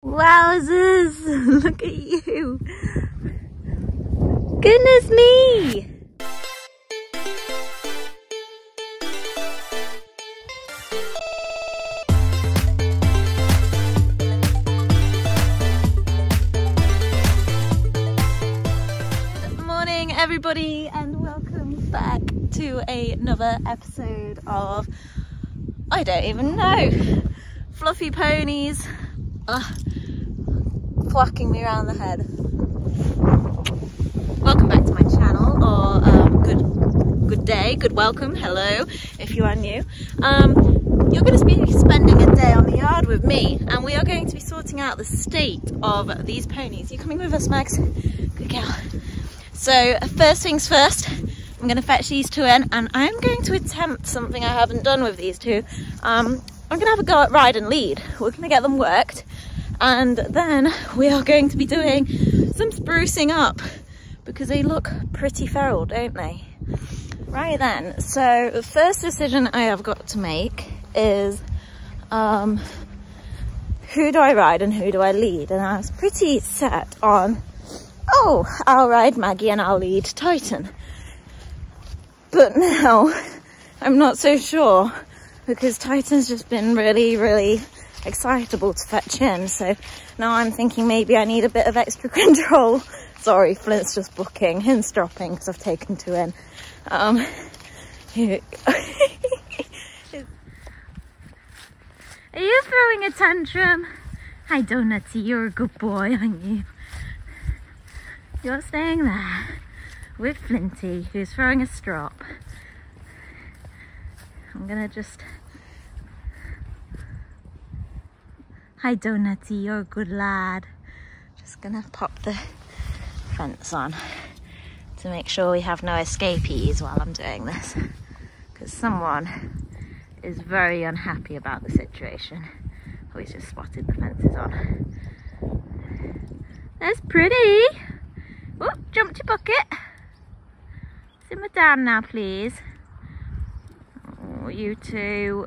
Wowzers! Look at you! Goodness me! Good morning everybody and welcome back to another episode of, I don't even know, fluffy ponies. Whacking me around the head. Welcome back to my channel, or good day, good welcome, hello if you are new. You're going to be spending a day on the yard with me, and we are going to be sorting out the state of these ponies. You coming with us, Max? Good girl. So first things first, I'm going to fetch these two in, and I'm going to attempt something I haven't done with these two. I'm going to have a go at ride and lead. We're going to get them worked. And then we are going to be doing some sprucing up because they look pretty feral, don't they? Right then, so the first decision I have got to make is who do I ride and who do I lead? And I was pretty set on, oh, I'll ride Maggie and I'll lead Titan. But now I'm not so sure because Titan's just been really excitable to fetch in, so now I'm thinking maybe I need a bit of extra control. Sorry, Flint's just booking, hints dropping because I've taken two in. Are you throwing a tantrum? Hi Donutty, you're a good boy, aren't you? You're staying there with Flinty, who's throwing a strop. I'm gonna just... Hi Donutty, you're a good lad. Just gonna pop the fence on to make sure we have no escapees while I'm doing this, because someone is very unhappy about the situation. Oh, he's just spotted the fences on. That's pretty. Oh, jumped your bucket. Simmer down now, please. Oh, you two.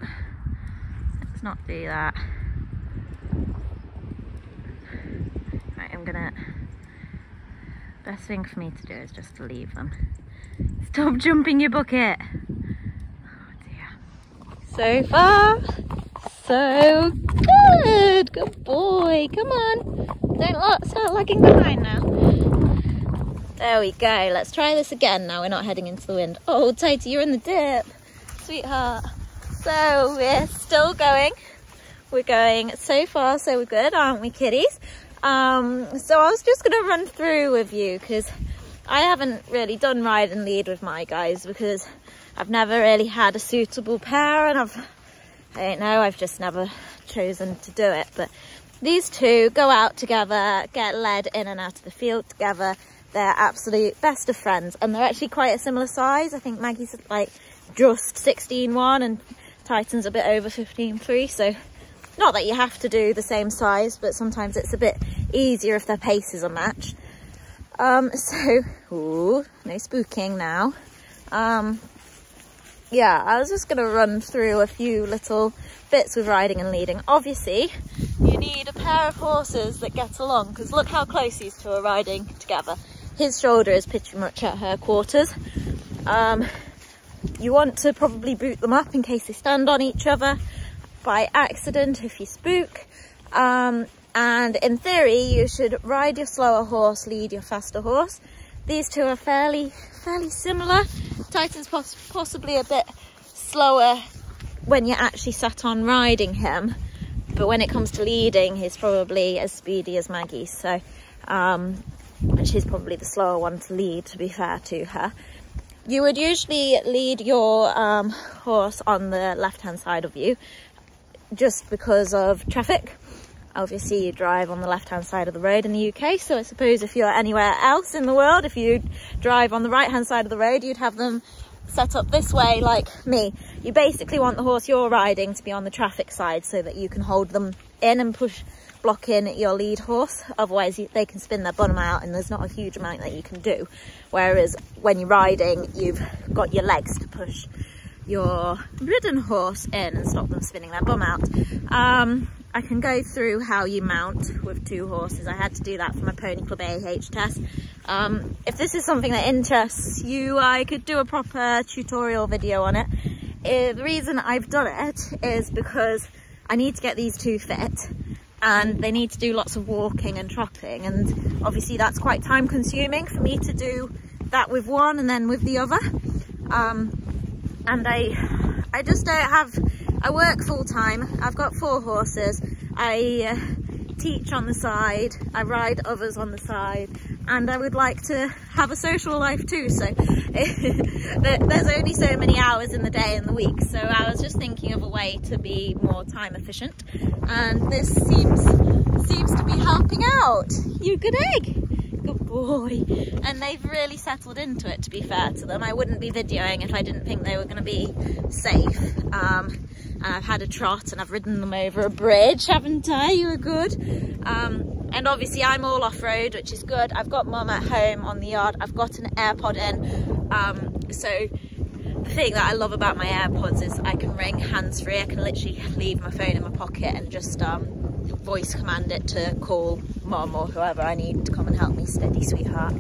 Let's not do that. I'm gonna, best thing for me to do is just to leave them. Stop jumping your bucket. Oh dear. So far, so good. Good boy. Come on. Don't start lagging behind now. There we go. Let's try this again now we're not heading into the wind. Oh, Tighty, you're in the dip. Sweetheart. So we're still going. We're going so far so good, aren't we, kiddies? So I was just going to run through with you because I haven't really done ride and lead with my guys because I've never really had a suitable pair, and I've just never chosen to do it. But these two go out together, get led in and out of the field together. They're absolute best of friends, and they're actually quite a similar size. I think Maggie's like just 16.1 and Titan's a bit over 15.3, so not that you have to do the same size, but sometimes it's a bit easier if their paces are matched. Ooh, no spooking now. Yeah, I was just going to run through a few little bits with riding and leading. Obviously, you need a pair of horses that get along, because look how close these two are riding together. His shoulder is pretty much at her quarters. You want to probably boot them up in case they stand on each other by accident if you spook, and in theory you should ride your slower horse, lead your faster horse. These two are fairly similar. Titan's possibly a bit slower when you're actually sat on riding him, but when it comes to leading he's probably as speedy as Maggie, so and she's probably the slower one to lead, to be fair to her. You would usually lead your horse on the left hand side of you, just because of traffic. Obviously you drive on the left hand side of the road in the UK, so I suppose if you're anywhere else in the world, if you drive on the right hand side of the road, you'd have them set up this way like me. You basically want the horse you're riding to be on the traffic side so that you can hold them in and block in your lead horse, otherwise they can spin their bottom out and there's not a huge amount that you can do. Whereas when you're riding, you've got your legs to push your ridden horse in and stop them spinning their bum out. I can go through how you mount with 2 horses. I had to do that for my Pony Club AH test. If this is something that interests you, I could do a proper tutorial video on it. The reason I've done it is because I need to get these 2 fit, and they need to do lots of walking and trotting, and obviously that's quite time consuming for me to do that with one and then with the other. And I just don't have, I work full time, I've got 4 horses, I teach on the side, I ride others on the side, and I would like to have a social life too, so there's only so many hours in the day and the week, so I was just thinking of a way to be more time efficient, and this seems to be helping out. You good egg? Good boy. And they've really settled into it, to be fair to them. I wouldn't be videoing if I didn't think they were going to be safe. And I've had a trot and I've ridden them over a bridge, haven't I? You were good. And obviously I'm all off-road, which is good. I've got mum at home on the yard. I've got an AirPod in. So the thing that I love about my AirPods is I can ring hands-free. I can literally leave my phone in my pocket and just voice command it to call mum or whoever I need to come and help me, steady sweetheart.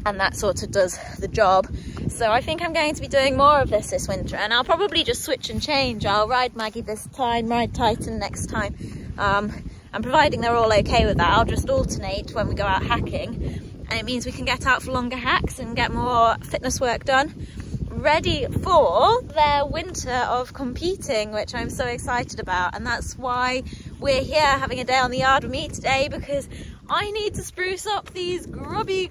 And that sort of does the job. So I think I'm going to be doing more of this winter, and I'll probably just switch and change. I'll ride Maggie this time, ride Titan next time. And providing they're all okay with that, I'll just alternate when we go out hacking. And it means we can get out for longer hacks and get more fitness work done, ready for their winter of competing, which I'm so excited about. And that's why we're here having a day on the yard with me today, because I need to spruce up these grubby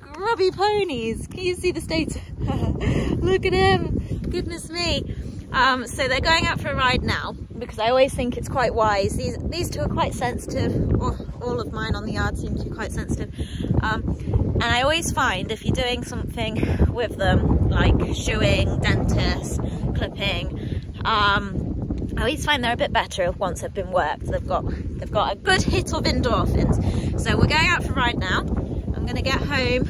ponies. Can you see the state? Look at him, goodness me. So they're going out for a ride now, because I always think it's quite wise. These 2 are quite sensitive. All of mine on the yard seem to be quite sensitive. And I always find if you're doing something with them, like shoeing, dentist, clipping, I always find they're a bit better once they've been worked. They've got a good hit of endorphins. So we're going out for a ride now. I'm going to get home,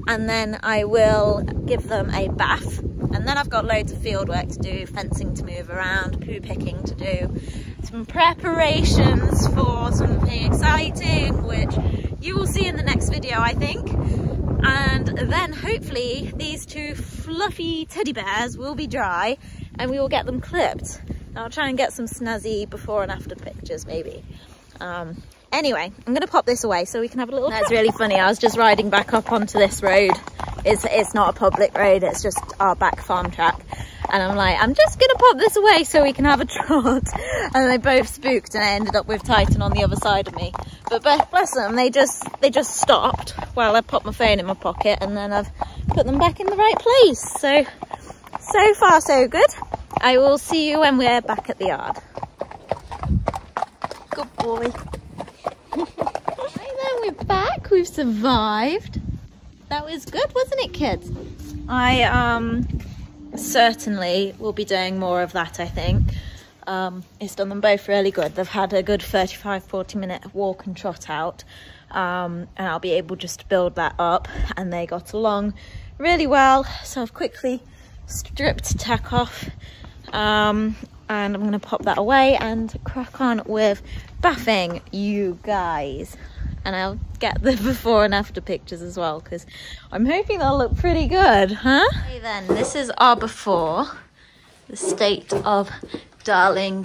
and then I will give them a bath. And then I've got loads of field work to do, fencing to move around, poo picking to do, some preparations for something exciting, which you will see in the next video, I think. And then hopefully these 2 fluffy teddy bears will be dry and we will get them clipped. I'll try and get some snazzy before and after pictures maybe. Anyway, I'm going to pop this away so we can have a little... That's really funny. I was just riding back up onto this road. It's not a public road, it's just our back farm track. And I'm like, I'm just going to pop this away so we can have a trot. And they both spooked and I ended up with Titan on the other side of me. But bless them, they just stopped while I popped my phone in my pocket, and then I've put them back in the right place. So far so good. I will see you when we're back at the yard. Good boy. Right then, we're back. We've survived. That was good, wasn't it, kids? I certainly will be doing more of that, I think. It's done them both really good. They've had a good 35-40 minute walk and trot out, and I'll be able just to build that up, and they got along really well. So I've quickly stripped tack off, and I'm going to pop that away and crack on with bathing you guys. And I'll get the before and after pictures as well, because I'm hoping they'll look pretty good, huh? Okay then, this is our before. The state of darling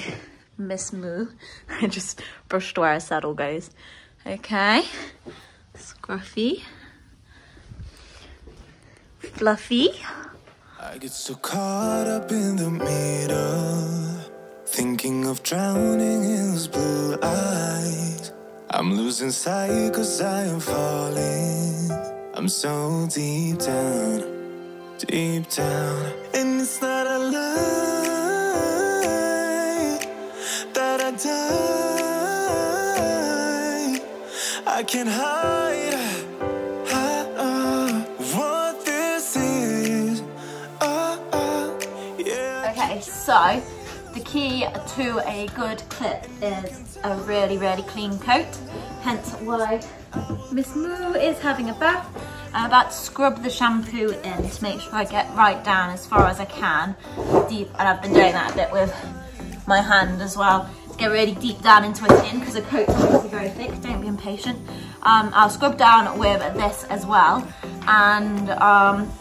Miss Moo. I just brushed where her saddle goes. Okay, scruffy, fluffy. I get so caught up in the middle, thinking of drowning in those blue eyes. I'm losing sight 'cause I am falling. I'm so deep down, and it's not a lie that I die. I can't hide what this is. Yeah. Okay, so the key to a good clip is a really clean coat, hence why Miss Moo is having a bath. I'm about to scrub the shampoo in to make sure I get right down as far as I can, deep, and I've been doing that a bit with my hand as well to get really deep down into a tin because the coat's obviously very thick. Don't be impatient. I'll scrub down with this as well and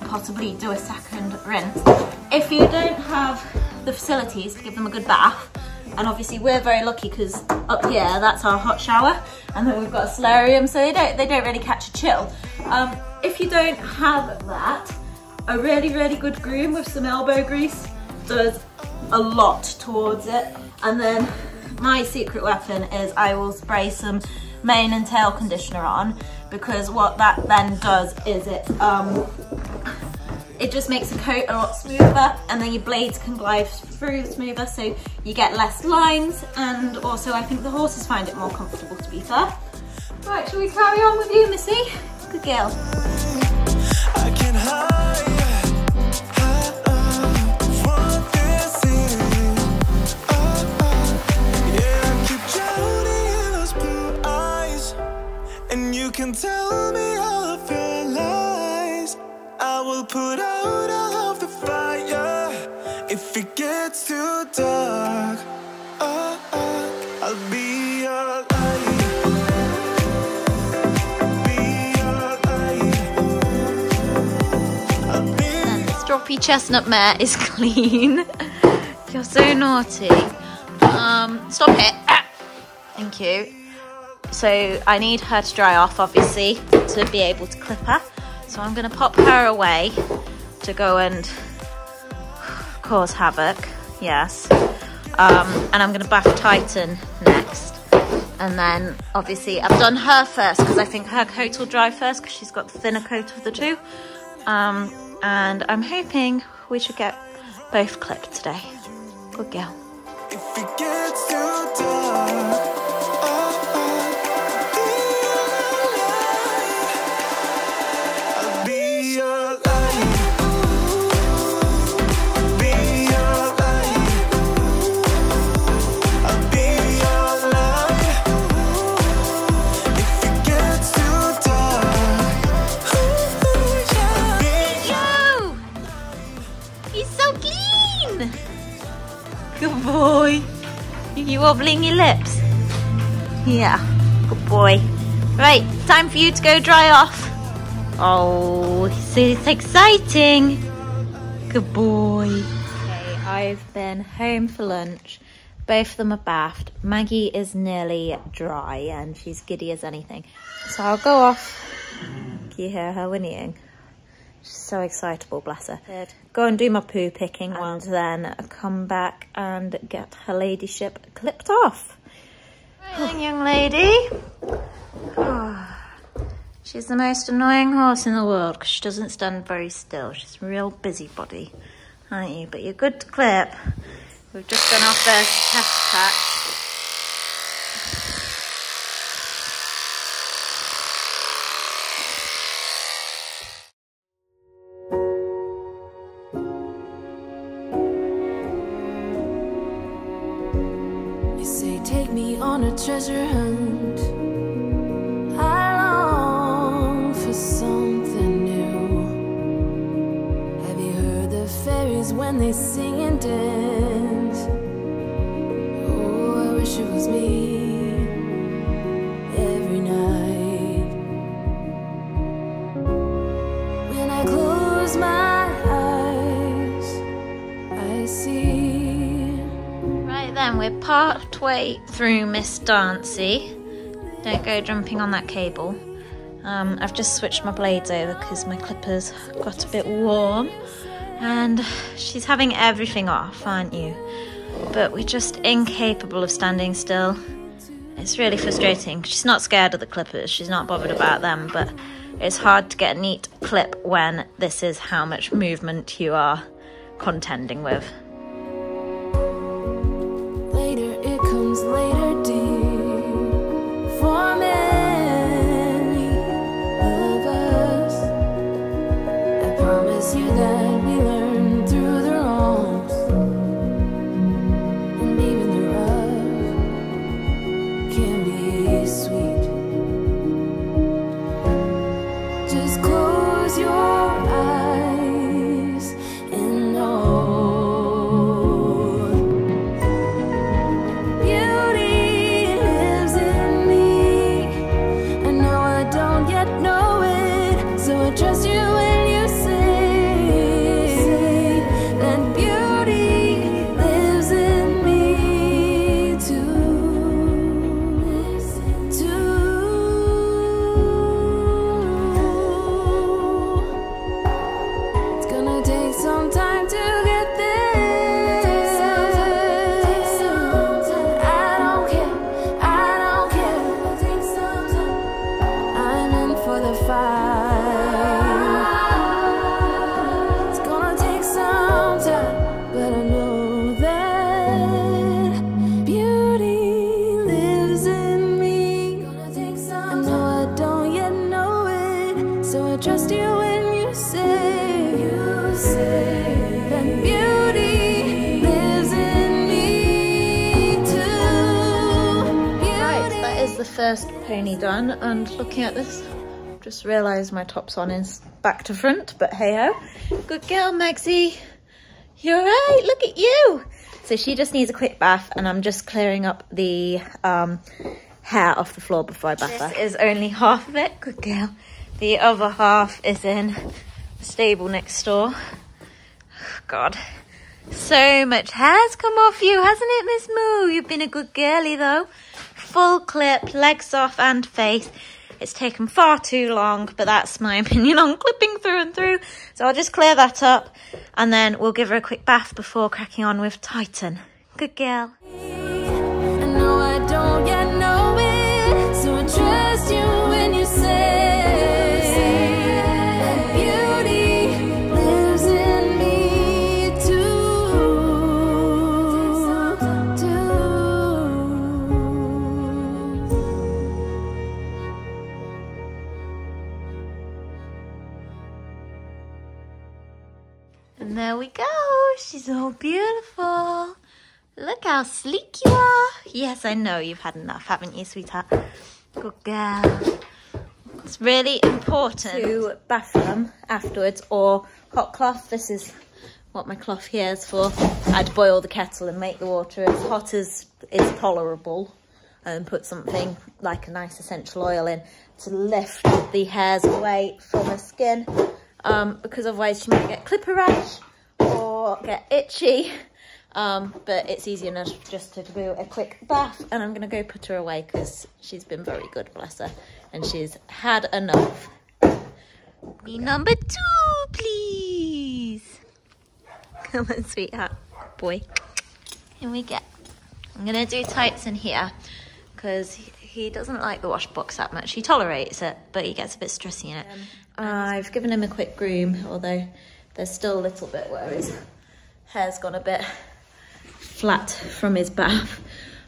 possibly do a second rinse. If you don't have the facilities to give them a good bath, and obviously we're very lucky because up here that's our hot shower, and then we've got a solarium, so they don't really catch a chill. If you don't have that, a really good groom with some elbow grease does a lot towards it. And then my secret weapon is I will spray some mane and tail conditioner on, because what that then does is it just makes the coat a lot smoother, and then your blades can glide through smoother, so you get less lines, and also I think the horses find it more comfortable, to be fair. Right, shall we carry on with you, Missy? Good girl. I can can tell me all of your lies. I will put out all of the fire if it gets too dark. I'll be your light. Be your light. I'll be. And this stroppy chestnut mare is clean. You're so naughty. Stop it. Thank you. So I need her to dry off, obviously, to be able to clip her. So I'm going to pop her away to go and cause havoc, yes. And I'm going to bath Titan next. And then, obviously, I've done her first because I think her coat will dry first because she's got the thinner coat of the two. And I'm hoping we should get both clipped today. Good girl. If it gets too dark. Good boy. You wobbling your lips? Yeah, good boy. Right, time for you to go dry off. Oh, it's exciting. Good boy. Okay, I've been home for lunch. Both of them are bathed. Maggie is nearly dry and she's giddy as anything. So I'll go off. Can you hear her whinnying? She's so excitable, bless her. Go and do my poo picking and then come back and get her ladyship clipped off. Right then, young lady. Oh, she's the most annoying horse in the world because she doesn't stand very still. She's a real busybody, aren't you? But you're good to clip. We've just done our first test patch. Take me on a treasure hunt. I long for something new. Have you heard the fairies when they sing and dance? Oh, I wish it was me every night. When I close my eyes, I see. Then we're partway through Miss Dancy. Don't go jumping on that cable. I've just switched my blades over because my clippers got a bit warm, and she's having everything off, aren't you? But we're just incapable of standing still. It's really frustrating. She's not scared of the clippers, she's not bothered about them, but it's hard to get a neat clip when this is how much movement you are contending with. Later, dear, for many of us, I promise you that we learn through the wrongs, and even the rough can be sweet. Just close your eyes and know I trust you when you say that beauty lives in me too. Right, that is the first pony done, and looking at this, just realised my top's on is back to front, but hey ho. Good girl, Magsie. You're right, look at you. So she just needs a quick bath, and I'm just clearing up the hair off the floor before I bath her. This is only half of it, good girl. The other half is in the stable next door. Oh, God, so much hair's come off you, hasn't it, Miss Moo? You've been a good girlie though. Full clip, legs off and face. It's taken far too long, but that's my opinion on clipping through and through. So I'll just clear that up, and then we'll give her a quick bath before cracking on with Titan. Good girl. I know I don't yet know it, so I trust you when you say that beauty lives in me too. And there we go. She's all beautiful. Look how sleek you are. Yes, I know you've had enough, haven't you, sweetheart? Good girl. It's really important to bath them afterwards, or hot cloth. This is what my cloth here is for. I'd boil the kettle and make the water as hot as is tolerable, and put something like a nice essential oil in to lift the hairs away from her skin, because otherwise she might get clipper rash or get itchy. But it's easy enough just to do a quick bath, and I'm going to go put her away because she's been very good, bless her, and she's had enough. Me number 2, please. Come on, sweetheart. Boy. Here we go. I'm going to do tights in here because he doesn't like the wash box that much. He tolerates it, but he gets a bit stressy in it. I've given him a quick groom, although there's still a little bit where his hair's gone a bit flat from his bath.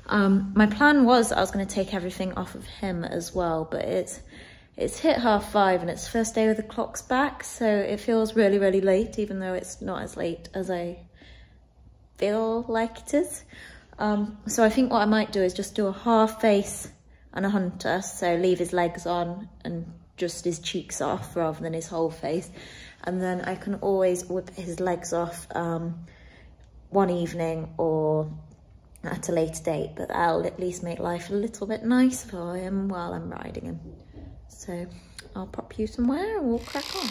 My plan was I was going to take everything off of him as well, but it's hit 5:30 and it's first day with the clocks back, so it feels really, really late, even though it's not as late as I feel like it is. So I think what I might do is just do a half face and a hunter, so leave his legs on and just his cheeks off rather than his whole face, and then I can always whip his legs off one evening or at a later date, but that'll at least make life a little bit nice for him while I'm riding him. So I'll pop you somewhere and we'll crack on.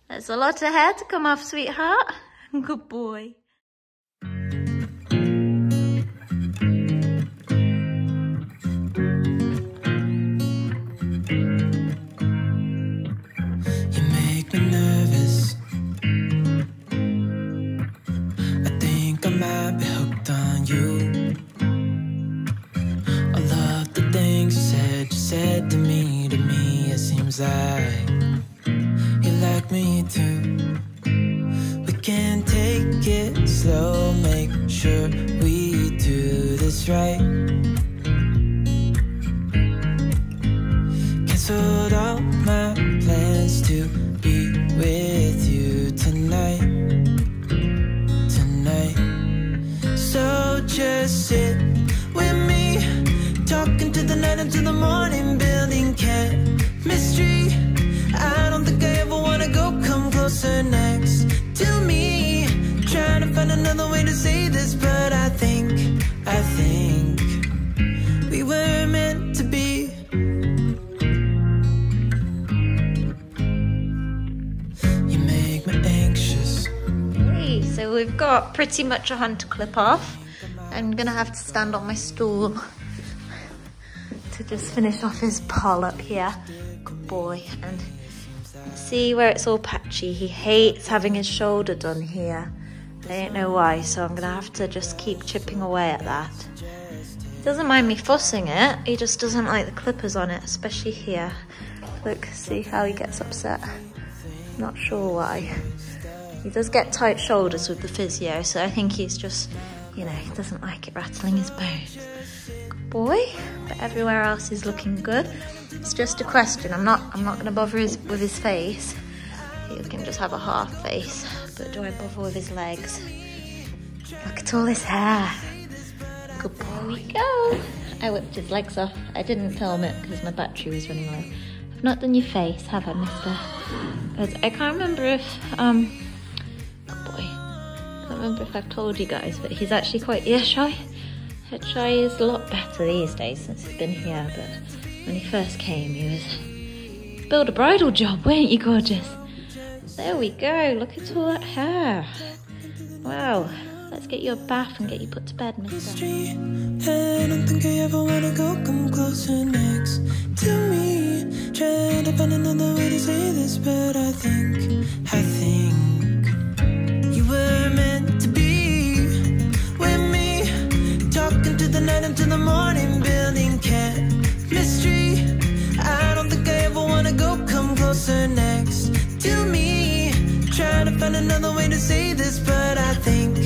There's a lot of hair to come off, sweetheart. Good boy. You make me nervous. I think I might be hooked on you. All of the things you said to me, it seems like you like me too. We can take it slow, make sure we do this right. Canceled all my plans to be with you tonight. So just sit with me, talking to the night until the morning, building chemistry. I don't think I ever wanna go come closer next to me. Trying to find another way to say this, but I think we were meant to be. You make me anxious. Hey, so we've got pretty much a hunter clip off. I'm gonna have to stand on my stool to just finish off his poll up here. Good boy. And see where it's all patchy? He hates having his shoulder done here. I don't know why, so I'm gonna have to just keep chipping away at that. He doesn't mind me fussing it, he just doesn't like the clippers on it, especially here. Look, see how he gets upset? Not sure why. He does get tight shoulders with the physio, so I think he's just, you know, he doesn't like it rattling his bones. Good boy, but everywhere else is looking good. It's just a question. I'm not gonna bother with his face. He can just have a half face, but do I bother with his legs? Look at all his hair. Good boy, we go. I whipped his legs off. I didn't film it because my battery was running low. I've not done your face, have I, mister? I can't remember if, good boy. I can't remember if I've told you guys, but he's actually quite ear shy. Head shy is a lot better these days since he's been here, but when he first came, he was build a bridal job, weren't you, gorgeous? There we go, look at all that hair. Wow, let's get you a bath and get you put to bed, mister. I don't think I ever wanna go come closer next to me. Trying to find another way to say this, but I think you were meant to be with me. Talking to the night until the morning, building chemistry. I don't think I ever wanna go come closer next to me. Trying to find another way to say this, but I think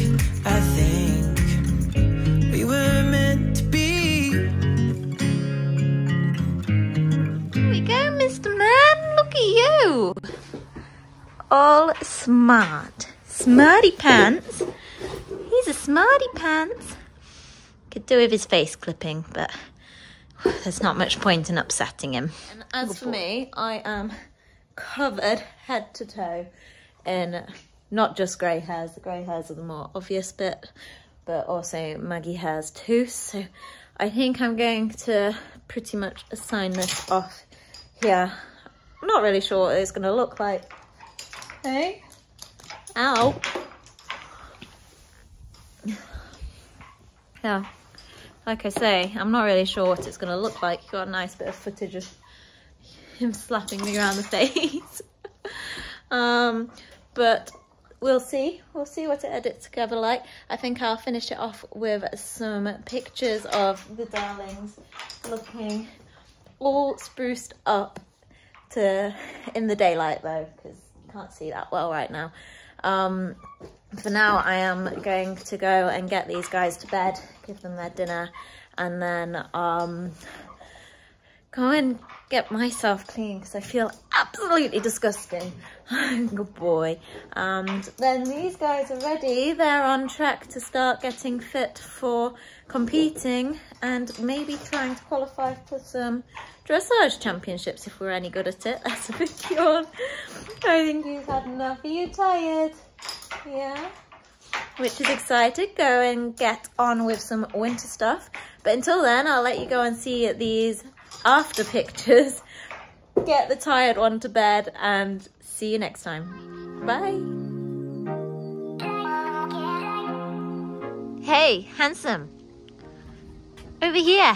we were meant to be. Here we go, Mr. Man, look at you. All smart. Smarty pants. He's a smarty pants. Could do with his face clipping, but there's not much point in upsetting him. And as for me, I am covered head to toe in not just grey hairs. The grey hairs are the more obvious bit, but also Maggie hairs too. So I think I'm going to pretty much assign this off here. I'm not really sure what it's going to look like. Hey? Ow. Yeah. Like I say, I'm not really sure what it's going to look like. Got a nice bit of footage of him slapping me around the face. But we'll see. We'll see what it edits together like. I think I'll finish it off with some pictures of the darlings looking all spruced up in the daylight though, because you can't see that well right now. For now, I am going to go and get these guys to bed, give them their dinner, and then go and get myself clean because I feel absolutely disgusting. Good boy. And then these guys are ready. They're on track to start getting fit for competing and maybe trying to qualify for some dressage championships if we're any good at it. That's a bit yawn. I think you've had enough. Are you tired? Yeah. Which is excited. Go and get on with some winter stuff. But until then, I'll let you go and see these after pictures, get the tired one to bed, and see you next time. Bye. Hey, handsome. Over here.